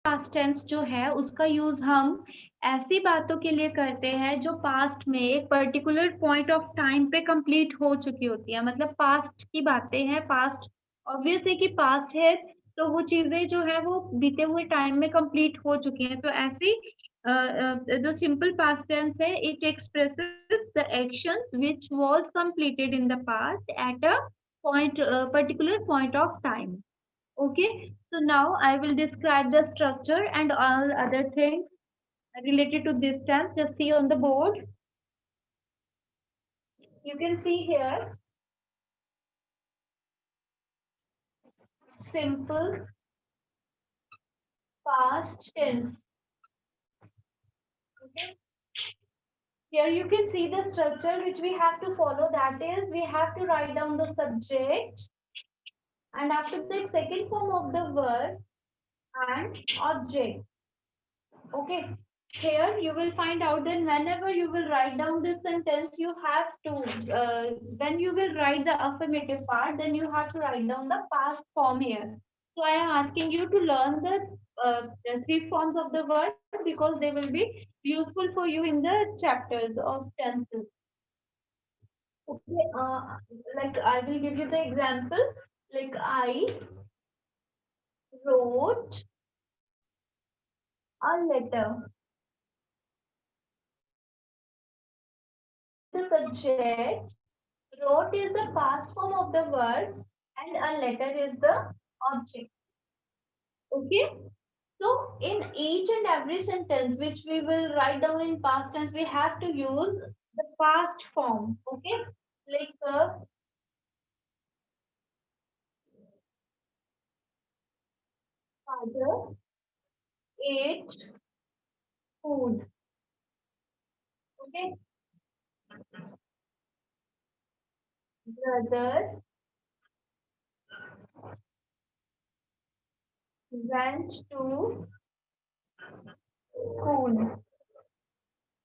Past tense जो है उसका यूज हम ऐसी बातों के लिए करते हैं जो पास्ट में एक पर्टिकुलर पॉइंट ऑफ टाइम पे कंप्लीट हो चुकी होती है। मतलब पास्ट की बातें हैं, पास्ट ऑब्वियस है कि पास्ट है, तो वो चीजें जो है वो बीते हुए टाइम में कंप्लीट हो चुकी हैं। तो ऐसी जो सिंपल पास्ट टेंस है, it expresses the action which was completed in the past at a point particular point of time. Okay, so now I will describe the structure and all other things related to this tense. Just see on the board. You can see here simple past tense. Okay. Here you can see the structure which we have to follow. That is, we have to write down the subject, and after that second form of the verb and object. Okay. Here you will find out that whenever you will write down this sentence, you have to, when you will write the affirmative part, then you have to write down the past form here. So I am asking you to learn the three forms of the word because they will be useful for you in the chapters of tenses. Okay, like I will give you the example. Like I wrote a letter. The subject, wrote is the past form of the verb and a letter is the object. Okay. So in each and every sentence which we will write down in past tense, we have to use the past form. Okay. Like father ate food. Okay. Brother went to school.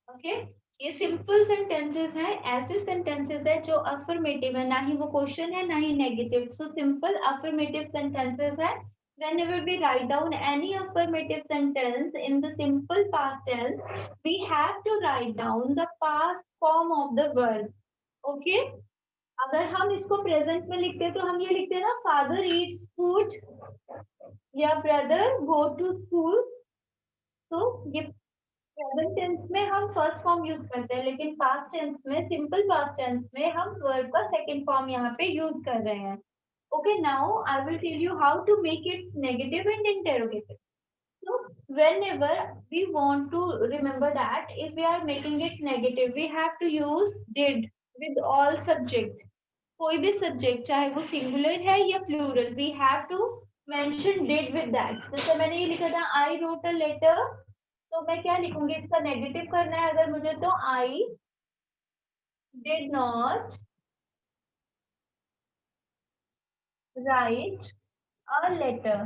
Okay. ये simple sentences हैं, ऐसे sentences है जो affirmative है, ना ही वो question है ना ही negative. So simple affirmative sentences है। Whenever we write down any affirmative sentence in the simple past tense, we have to write down the past form of the verb. Okay? अगर हम इसको प्रेजेंट में लिखते तो हम ये लिखते ना, फादर ईट फूड या ब्रदर गो टू स्कूल। तो ये प्रेजेंट टेंस में हम फर्स्ट फॉर्म यूज करते हैं, लेकिन पास्ट टेंस में, सिंपल पास्ट टेंस में हम वर्ब का सेकंड फॉर्म यहाँ पे यूज कर रहे हैं। Okay, now I will tell you how to make it negative and interrogative. So whenever we want to remember that if we are making it negative, we have to use did with all subjects. कोई भी subject चाहे वो singular है या plural, we have to mention did with that. जैसे मैंने ये लिखा था आई रोट अ लेटर, तो मैं क्या लिखूंगी, इसका नेगेटिव करना है अगर मुझे, तो I did not write a letter.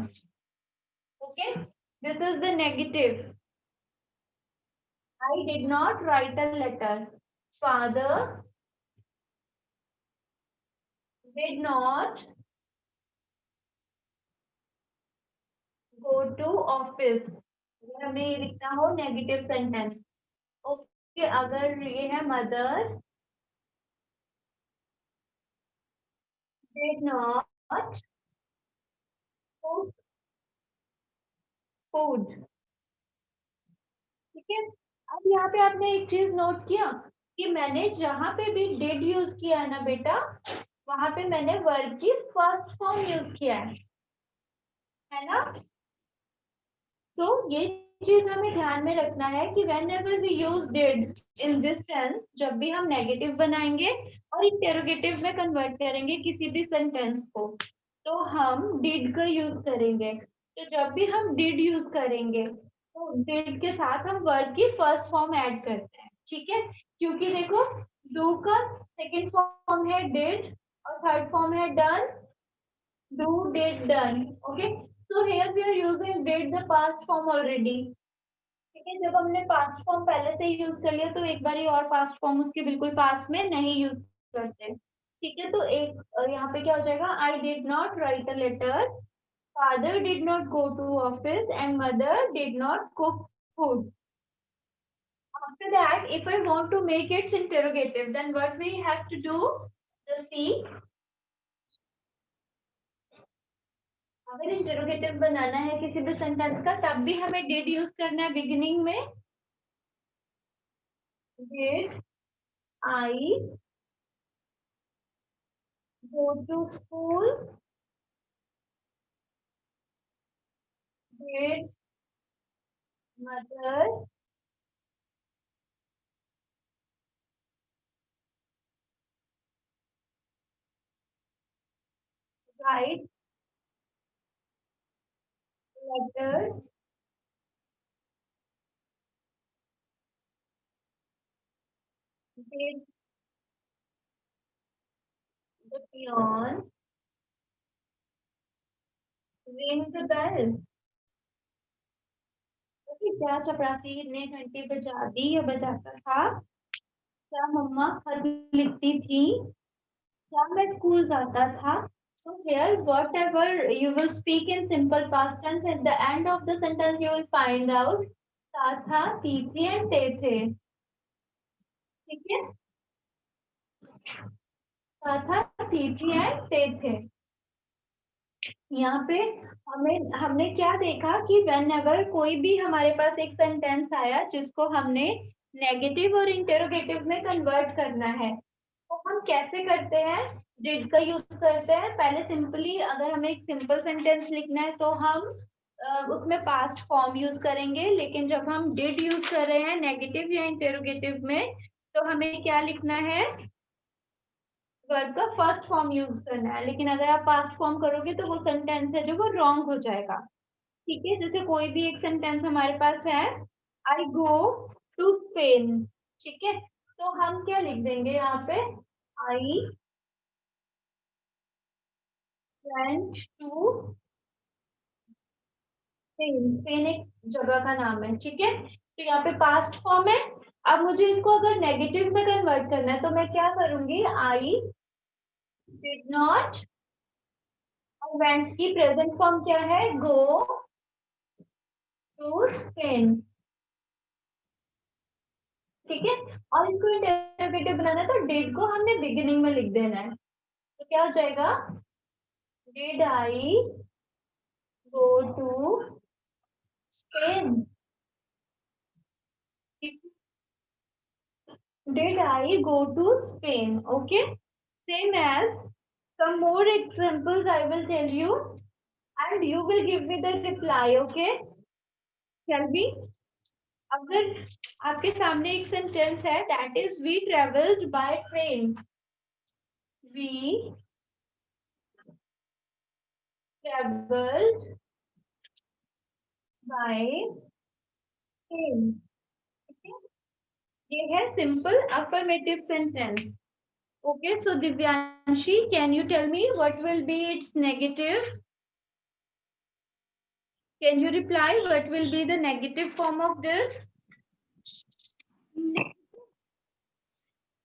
Okay, this is the negative. I did not write a letter. Father did not go to office. अगर हमें ये लिखना हो नेगेटिव सेंटेंस। ओके, अगर ये है mother did not cook food. ठीक है। अब यहाँ पे आपने एक चीज नोट किया कि मैंने जहां पे भी डिड यूज किया है ना बेटा, वहां पे मैंने वर्ब की फर्स्ट फॉर्म यूज किया है ना। तो ये चीज हमें ध्यान में रखना है कि whenever we use did in this tense, जब भी हम नेगेटिव बनाएंगे और इंटेरोगेटिव में कन्वर्ट करेंगे किसी भी सेंटेंस को, तो हम डिड का यूज करेंगे। तो जब भी हम डिड यूज करेंगे तो डिड के साथ हम वर्ब की फर्स्ट फॉर्म ऐड करते हैं। ठीक है, क्योंकि देखो डू का सेकंड फॉर्म है डिड और थर्ड फॉर्म है done. Do, did, done. Okay. So here we are using did the past form already. ठीक है, जब हमने पास्ट फॉर्म पहले से ही यूज कर लिया तो एक बार और पास्ट फॉर्म उसके बिल्कुल पास में नहीं यूज करते। ठीक है, तो एक यहाँ पे क्या हो जाएगा, I did not write a letter Father did not go to office and mother did not cook food. After that, if I want to make its interrogative, then what we have to do? The see, अगर interrogative बनाना है किसी भी sentence का तब भी हमें did use करना है बिगिनिंग में. Did I go to school? Did mother write letters did the peon ring the bell? तो क्या चपरासी ने घंटी बजा दी या बजाता था? क्या मम्मा खत लिखती थी? क्या मैं स्कूल जाता था? So here, whatever you will speak in simple past tense, at the end of the sentence you will find out था था, थी थी and थे. ठीक है? था था, थी थी and थे. यहाँ पे हमने क्या देखा कि whenever कोई भी हमारे पास एक सेंटेंस आया जिसको हमने नेगेटिव और इंटेरोगेटिव में कन्वर्ट करना है तो हम कैसे करते हैं? डिड का यूज करते हैं. पहले सिंपली अगर हमें एक सिंपल सेंटेंस लिखना है तो हम उसमें पास्ट फॉर्म यूज करेंगे, लेकिन जब हम डिड यूज कर रहे हैं नेगेटिव या इंटेरोगेटिव में तो हमें क्या लिखना है? वर्ब का फर्स्ट फॉर्म यूज करना है. लेकिन अगर आप पास्ट फॉर्म करोगे तो वो सेंटेंस है जो वो रॉन्ग हो जाएगा. ठीक है, जैसे कोई भी एक सेंटेंस हमारे पास है, आई गो टू स्पेन. ठीक है, तो हम क्या लिख देंगे यहाँ पे? I went to Spain. Spain एक जगह का नाम है. ठीक है, तो यहाँ पे पास्ट फॉर्म है. अब मुझे इसको अगर नेगेटिव में कन्वर्ट करना है तो मैं क्या करूंगी? I did not. और वेंट की प्रेजेंट फॉर्म क्या है? Go to Spain. ठीक है, और इसको इंटरोगेटिव बनाना है तो डिड को हमने बिगिनिंग में लिख देना है. तो क्या हो जाएगा? Did I go to Spain? Did I go to Spain? Okay, same as some more examples I will tell you and you will give me the reply. Okay, shall we? अगर आपके सामने एक सेंटेंस है that is we travelled by train. We travelled by train. ये है simple affirmative sentence. Okay, so Divyanshi, can you tell me what will be its negative? Can you reply what will be the negative form of this?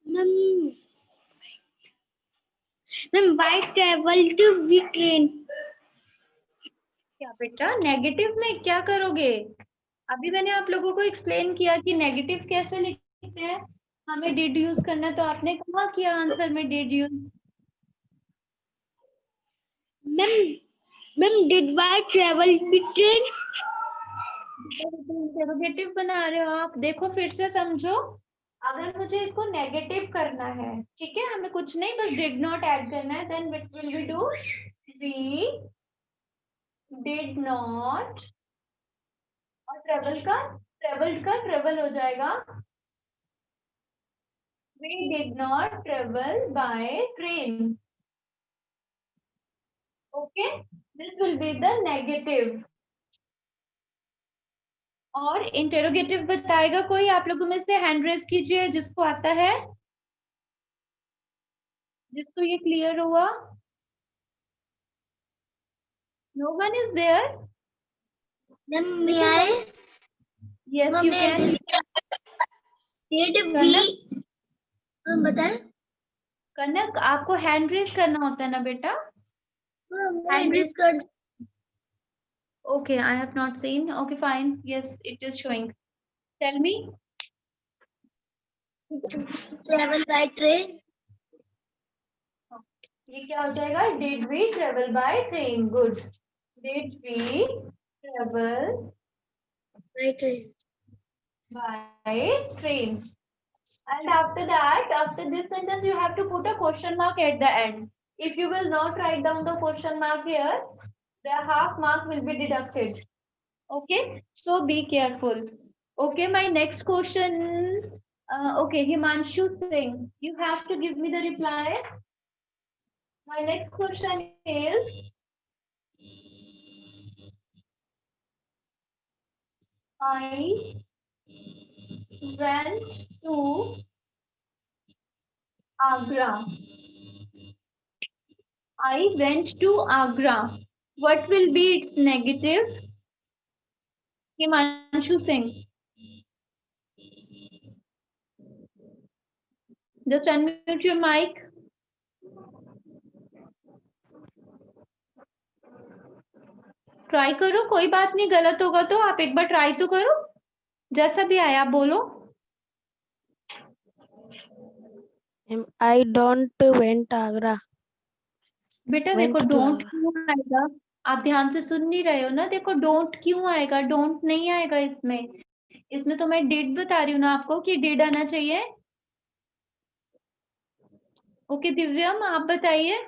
Ma'am, why travel to we train? क्या बेटा negative में क्या करोगे? अभी मैंने आप लोगों को एक्सप्लेन किया कि नेगेटिव कैसे लिखते हैं. हमें डिड यूज करना है तो आपने कहा किया आंसर में did use. Ma'am, did why travel we train? Interrogative बना रहे हो आप. देखो फिर से समझो. अगर मुझे इसको नेगेटिव करना है, ठीक है, हमें कुछ नहीं बस डिड नॉट ऐड करना है, then what will we do? We did not. और ट्रेवल्ड का ट्रेवल हो जाएगा. We did not travel by train. Okay, this will be the negative. और इंटेरोगेटिव बताएगा कोई? आप लोगों में से हैंड रेज कीजिए जिसको आता है, जिसको ये क्लियर हुआ. No one is there. Ma'am, may I? Yes you can. Did we? Ma'am, बताएं. कनक आपको हैंड रेज करना होता है ना बेटा? हैंड रेज कर. Okay, I have not seen. Okay, fine. Yes, it is showing. Tell me. Travel by train. ये क्या हो जाएगा? Did we travel by train? Good. Did we travel By train. by train? And after that, after this sentence, you have to put a question mark at the end. If you will not write down the question mark here, the half mark will be deducted. Okay, so be careful. Okay, my next question. Okay, Himanshu Singh, you have to give me the reply. My next question is, I went to Agra. I went to Agra. What will be its negative? Himanshu Singh. Just unmute your mic. Try करो, कोई बात नहीं, गलत होगा तो आप एक बार try तो करो, जैसा भी आया आप बोलो. I don't went Agra. बेटा Went देखो to डोंट Agra. क्यों आएगा, आप ध्यान से सुन नहीं रहे हो ना. देखो डोंट क्यों आएगा, डोंट नहीं आएगा इसमें. इसमें तो मैं डिड बता रही हूँ ना आपको कि डिड आना चाहिए. ओके दिव्यम आप बताइए.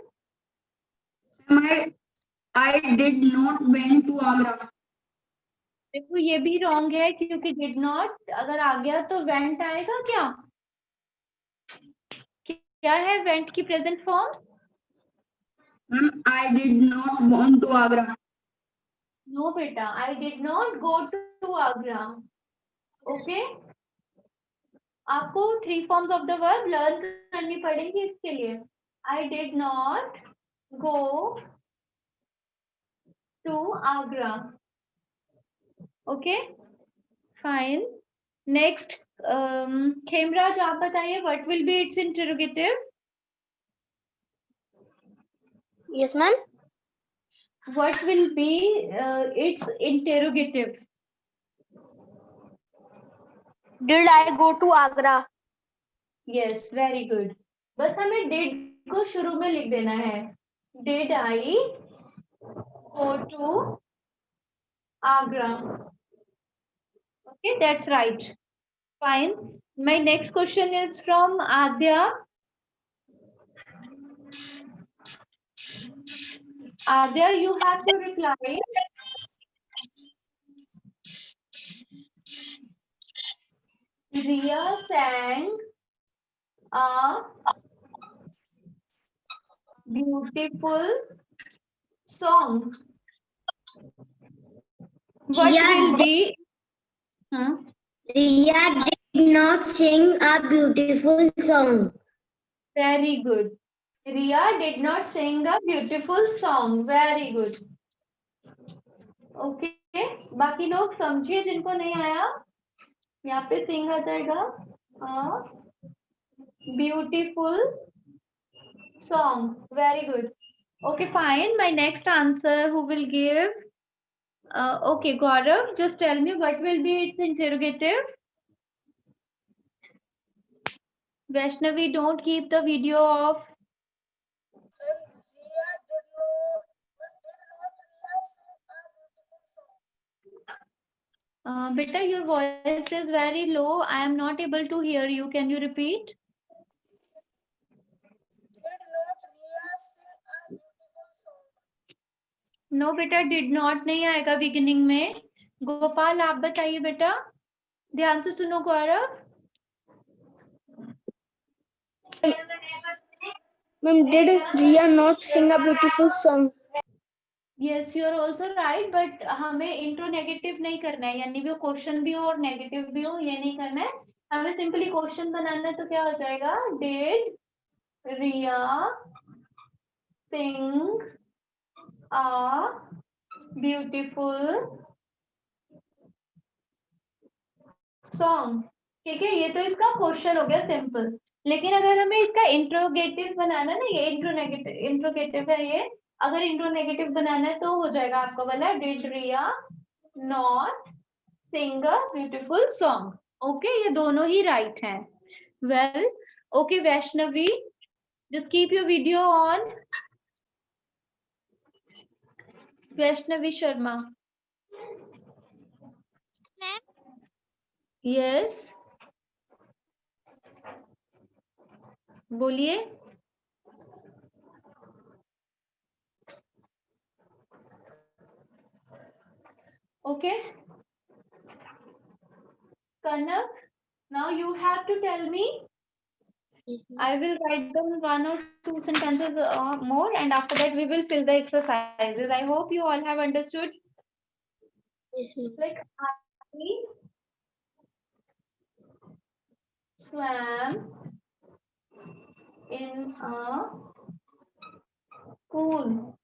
I did not went to Agra. देखो ये भी रॉन्ग है क्योंकि डिड नॉट अगर आ गया तो वेंट आएगा क्या? क्या है वेंट की present form? Ma'am, I did not want to Agra. No बेटा, I did not go to Agra. Okay, आपको 3 forms of the verb learn करनी पड़ेगी इसके लिए. I did not go to Agra. Okay fine. Next Khemraj आप बताइए, what will be its interrogative? Yes, ma'am. What will be its interrogative? Did I go to Agra? Yes, very good. बस हमें did को शुरू में लिख देना है. Did I go to Agra? Okay, that's right. Fine. My next question is from Adya. Adya, you have to reply. Riya sang a beautiful song. What will be? Riya did not sing a beautiful song. Very good. Riya did not sing a beautiful song. Very good. Okay. बाकी लोग समझिए जिनको नहीं आया, यहाँ पे सिंग आ जाएगा. Beautiful song. Very good. Okay, fine. My next answer, who will give? Okay, Gaurav, just tell me what will be its interrogative. Vaishnavi, don't keep the video off. Beta, your voice is very low. I am not able to hear you. Can you repeat? No बेटा, did not नहीं आएगा beginning में. गोपाल आप बताइए बेटा, ध्यान से सुनो. गौरव. Ma'am, did Riya not sing a beautiful song? Yes, you are also right, but हमें इंट्रो नेगेटिव नहीं करना है, यानी वो क्वेश्चन भी हो और नेगेटिव भी हो, ये नहीं करना है. हमें सिंपली क्वेश्चन बनाना है. तो क्या हो जाएगा? Did Riya sing a beautiful song. ठीक है, ये तो इसका क्वेश्चन हो गया सिंपल. लेकिन अगर हमें इसका इंट्रोगेटिव बनाना ना, ये इंट्रोगेटिव है ये, अगर इंट्रोनेगेटिव बनाना है तो हो जाएगा आपका वाला, did Riya not sing a beautiful song. Okay, ये दोनों ही राइट हैं। Well, okay Vaishnavi, just keep your video on. Vaishnavi Sharma. Ma'am yes, बोलिए। Okay Kanak, now you have to tell me. I will write down 1 or 2 sentences more, and after that we will fill the exercises. I hope you all have understood. Like, I swam in a pool.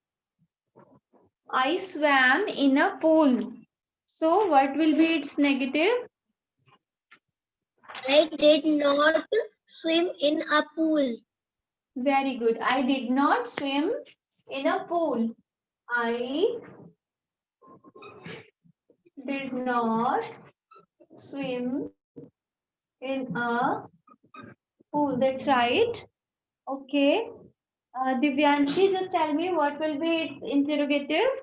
I swam in a pool. So what will be its negative? I did not swim in a pool. Very good. I did not swim in a pool. I did not swim in a pool. That's right. Okay. Divyanshi, just tell me what will be its interrogative?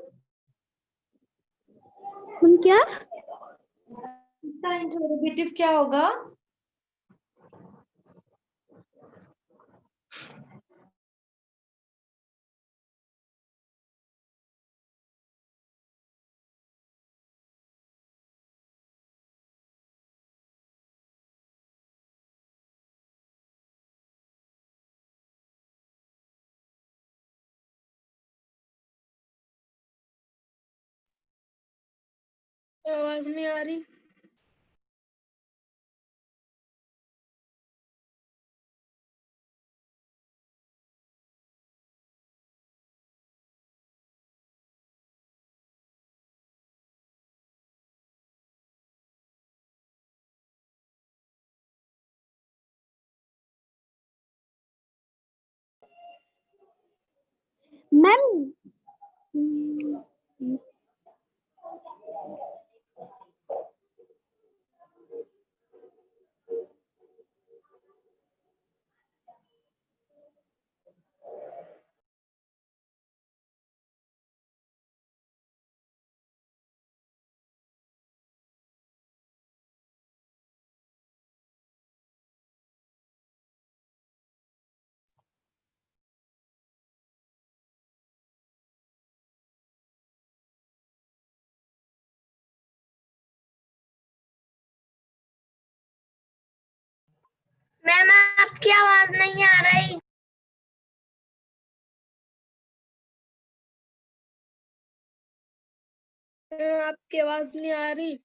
क्या? इसका interrogative क्या होगा? आवाज नहीं आ रही। Ma'am ma'am आपकी आवाज नहीं आ रही। आपकी आवाज नहीं आ रही।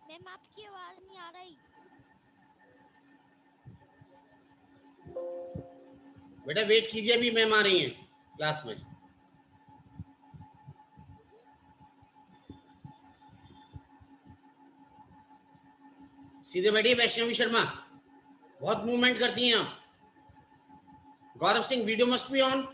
मैम आपकी आवाज नहीं आ रही। बेटा वेट कीजिए, अभी मैम आ रही हैं क्लास में। सीधे बैठिए वैष्णवी शर्मा, बहुत मूवमेंट करती हैं आप। Gaurav Singh, video must be on.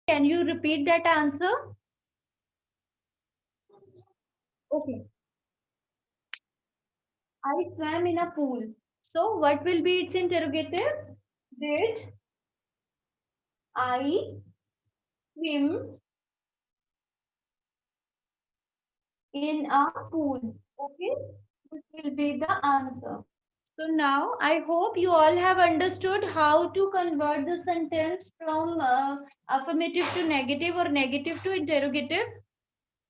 Can you repeat that answer? Okay. I swam in a pool. So what will be its interrogative? Did I swim in a pool? Okay. This will be the answer. So now I hope you all have understood how to convert the sentence from affirmative to negative or negative to interrogative,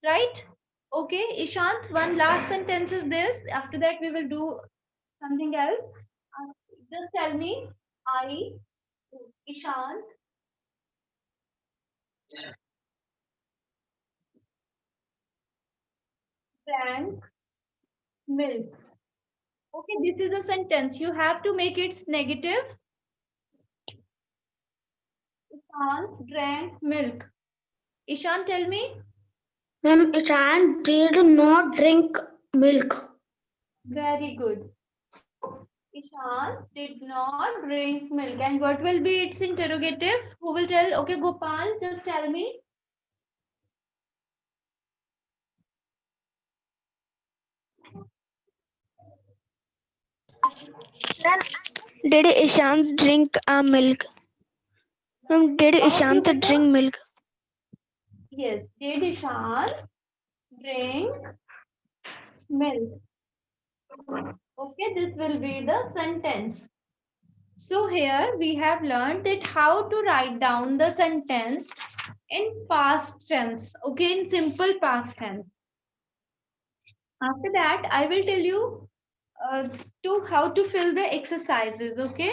right? Okay, Ishant, one last sentence is this. After that, we will do something else. Just tell me, Ishant, drank milk. Okay, this is a sentence. You have to make it negative. Ishant drank milk. Ishant, tell me. Ma'am, Ishan did not drink milk. Very good. Ishan did not drink milk. And what will be its interrogative? Who will tell? Okay, Gopal, just tell me. Did Ishant drink milk? Ma'am, did Ishant drink milk? Yes. Did Ishan drink milk? Okay, this will be the sentence. So here we have learned that how to write down the sentence in past tense. Okay, in simple past tense. After that, I will tell you to how to fill the exercises. Okay.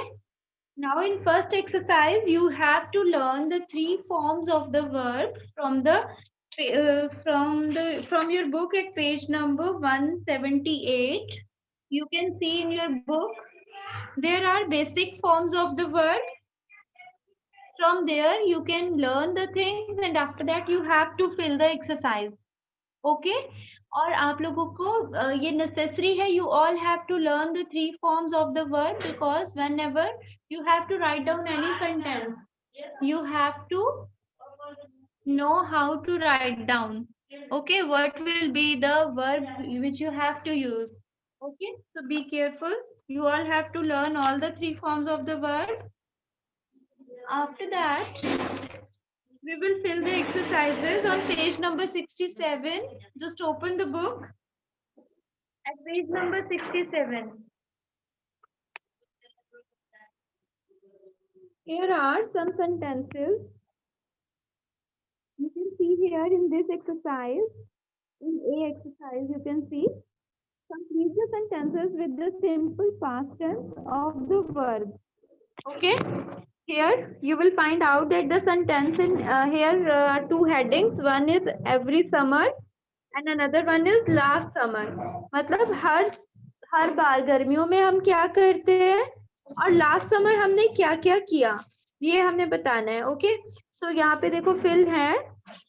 Now in first exercise, you have to learn the three forms of the verb from your book at page number 178. You can see in your book there are basic forms of the verb. From there you can learn the things and after that you have to fill the exercise. Okay. और आप लोगों को ये necessary है, you all have to learn the three forms of the verb because whenever you have to write down any sentence, you have to know how to write down. Okay, what will be the verb which you have to use. Okay, so be careful. You all have to learn all the three forms of the verb. After that, we will fill the exercises on page number 67. Just open the book at page number 67. Here are some sentences. You can see here in this exercise, in A exercise, you can see complete the sentences with the simple past tense of the verb. Okay. Here you will find out that the sentence in here two headings. One is every summer and another one is last summer. मतलब हर बार गर्मियों में हम क्या करते हैं और last summer हमने क्या क्या किया ये हमें बताना है. ओके, सो यहाँ पे देखो फिल है.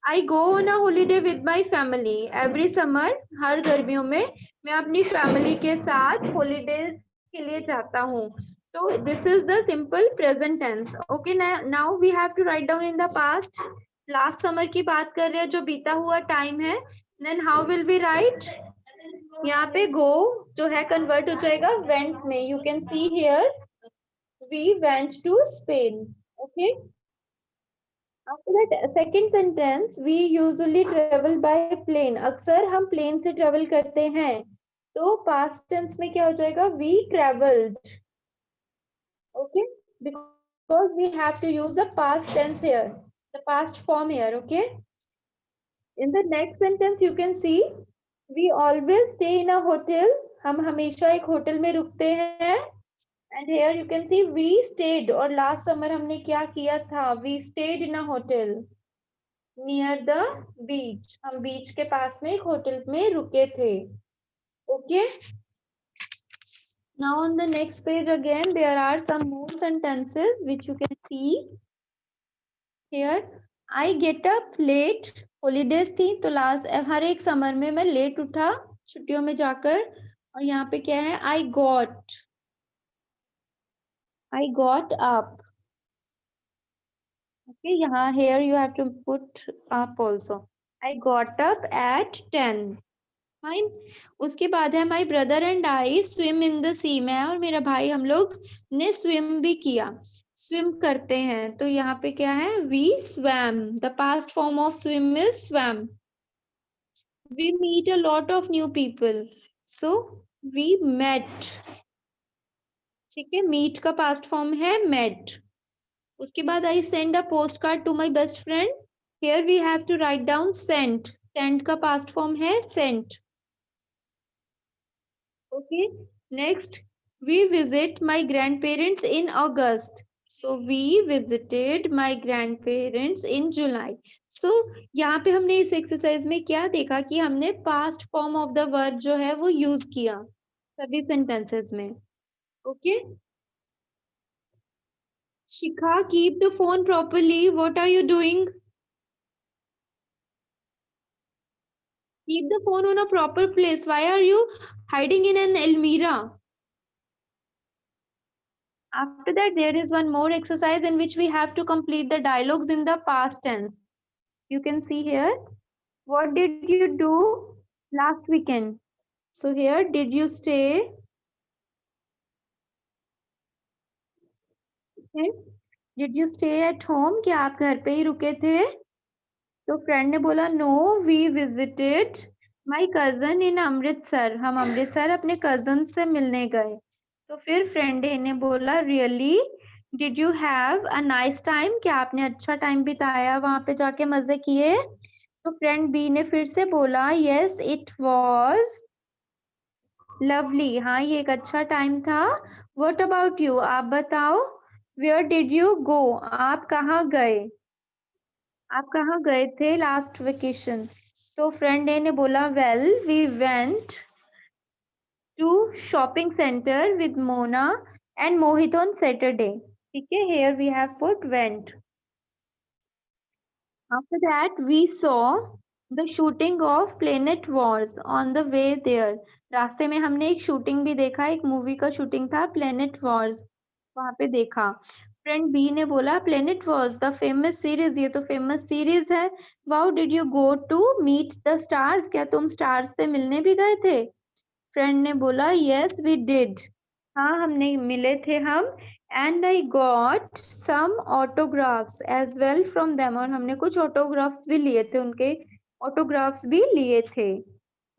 I go on a holiday with my family. Every summer, हर गर्मियों में मैं अपनी फैमिली के साथ हॉलीडेज के लिए जाता हूँ. तो this is the simple present tense. Okay, now we have to write down in the past. Last summer की बात कर रहे हैं, जो बीता हुआ टाइम है. Then how will be write. यहाँ पे गो जो है कन्वर्ट हो जाएगा वेंट में. You can see here we went to Spain. Okay, after that second sentence, we usually travel by plane. अक्सर हम प्लेन से ट्रेवल करते हैं. तो पास्ट टेंस में क्या हो जाएगा, we travelled. Okay, because we have to use the past tense here, the past form here. Okay, in the next sentence you can see we always stay in a hotel. हम हमेशा एक hotel में रुकते हैं. And here you can see we stayed. और last summer हमने क्या किया था, we stayed in a hotel near the beach. हम बीच के पास में एक होटल में रुके थे. Okay. Now on the next page again there are some more sentences which you can see here. I get up late. Holidays थी तो last हर एक समर में मैं लेट उठा छुट्टियों में जाकर. और यहाँ पे क्या है, I got up. Okay, यहाँ here you have to put up also. I got up at 10. फाइन. उसके बाद है my brother and I swim in the sea. मैं और मेरा भाई हम लोग ने स्विम भी किया. स्विम करते हैं तो यहाँ पे क्या है, we swam. The past form of swim is swam. We meet a lot of new people. So we met. ठीक है, मीट का पास्ट फॉर्म है मेट। उसके बाद I send a postcard to my best friend, here we have to write down sent. Send का past form है sent. Okay, next, we visit my grandparents in August, so we visited my grandparents in July. सो यहाँ पे हमने इस exercise में क्या देखा कि हमने past form of the verb जो है वो यूज किया सभी सेंटेंसेस में। Okay, Shikha, keep the phone properly. What are you doing? Keep the phone on a proper place. Why are you hiding in an Elmira? After that, there is one more exercise in which we have to complete the dialogues in the past tense. You can see here. What did you do last weekend? So here, did you stay? Okay. Did you stay at home? क्या आप घर पे ही रुके थे? तो friend ने बोला no, we visited my cousin in Amritsar, हम अमृतसर अपने कजन से मिलने गए। तो फिर फ्रेंड ए ने बोला really, did you have a nice time, क्या आपने अच्छा टाइम बिताया वहां पे जाके, मजे किए? तो फ्रेंड बी ने फिर से बोला यस इट वॉज लवली, हाँ ये एक अच्छा टाइम था। व्हाट अबाउट यू, आप बताओ? वेयर डिड यू गो, आप कहाँ गए? आप कहाँ गए थे लास्ट वेकेशन? तो फ्रेंड ए ने बोला well we went to shopping centre with Mona and Mohit on Saturday. ठीक है, here we have put went. After that we saw the shooting of Planet Wars on the way there, रास्ते में हमने एक shooting भी देखा, एक मूवी का शूटिंग था प्लेनेट वॉर्स, वहां पे देखा। फ्रेंड बी ने बोला Planet Wars the famous series, ये तो फेमस सीरीज है। Wow did you go to meet the stars, क्या तुम स्टार्स से मिलने भी गए थे? फ्रेंड ने बोला यस वी डिड, हाँ हमने मिले थे हम। And I got some autographs as well from them, और हमने कुछ ऑटोग्राफ्स भी लिए थे, उनके ऑटोग्राफ्स भी लिए थे।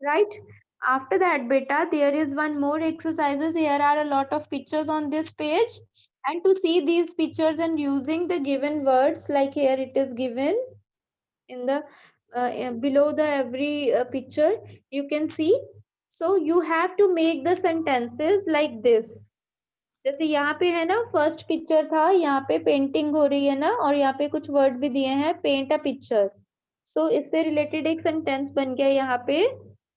Right, after that beta there is one more exercises, here are a lot of pictures on this page, and to see these pictures and using the given words, like here it is given in the below the every picture you can see, so you have to make the sentences like this। जैसे यहाँ पे है ना, first picture था, यहाँ पे painting हो रही है ना, और यहाँ पे कुछ वर्ड भी दिए हैं, पेंट अ पिक्चर। सो इससे रिलेटेड एक सेंटेंस बन गया यहाँ पे,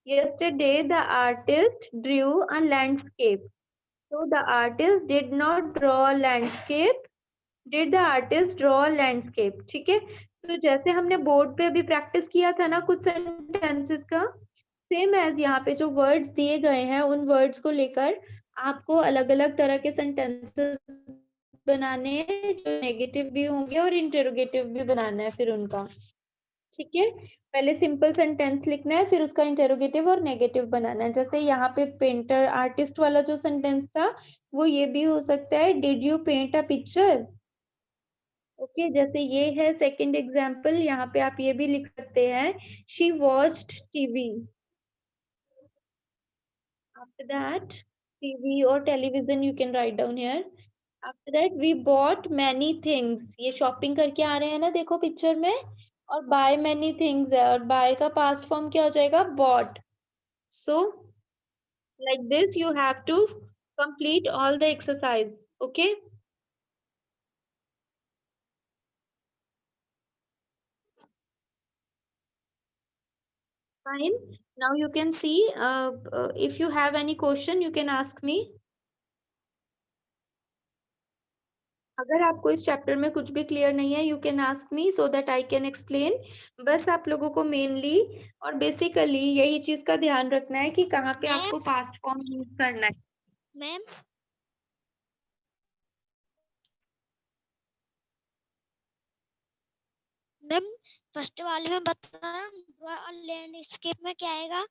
yesterday the artist drew a landscape, so the artist did not draw a landscape, did the artist draw a landscape। ठीक है, तो जैसे हमने बोर्ड पे अभी प्रैक्टिस किया था ना कुछ सेंटेंसेस का, सेम एज यहाँ पे जो वर्ड्स दिए गए हैं उन वर्ड्स को लेकर आपको अलग अलग तरह के सेंटेंसेस बनाने हैं, जो नेगेटिव भी होंगे और इंटरोगेटिव भी बनाना है फिर उनका। ठीक है, पहले सिंपल सेंटेंस लिखना है, फिर उसका इंटरोगेटिव और नेगेटिव बनाना है। जैसे यहाँ पे पेंटर आर्टिस्ट वाला जो सेंटेंस था वो ये भी हो सकता है, did you paint a picture. Okay, जैसे ये है सेकंड एग्जांपल, यहाँ पे आप ये भी लिख सकते हैं, she watched TV. After that TV or television you can write down here. After that we bought many things, ये शॉपिंग करके आ रहे हैं ना देखो पिक्चर में, और बाय मैनी थिंग्स है, और बाय का पास्ट फॉर्म क्या हो जाएगा, bot. So like this you have to complete all the exercise, okay? Fine, now you can see if you have any question you can ask me। अगर आपको इस chapter में कुछ भी क्लियर नहीं है, you can ask me so that I can explain. बस आप लोगों को मेनली और बेसिकली यही चीज का ध्यान रखना है कि कहाँ पे आपको पास्ट फॉर्म यूज करना है। मैम मैम फर्स्ट वाले में बता लैंडस्केप में क्या आएगा?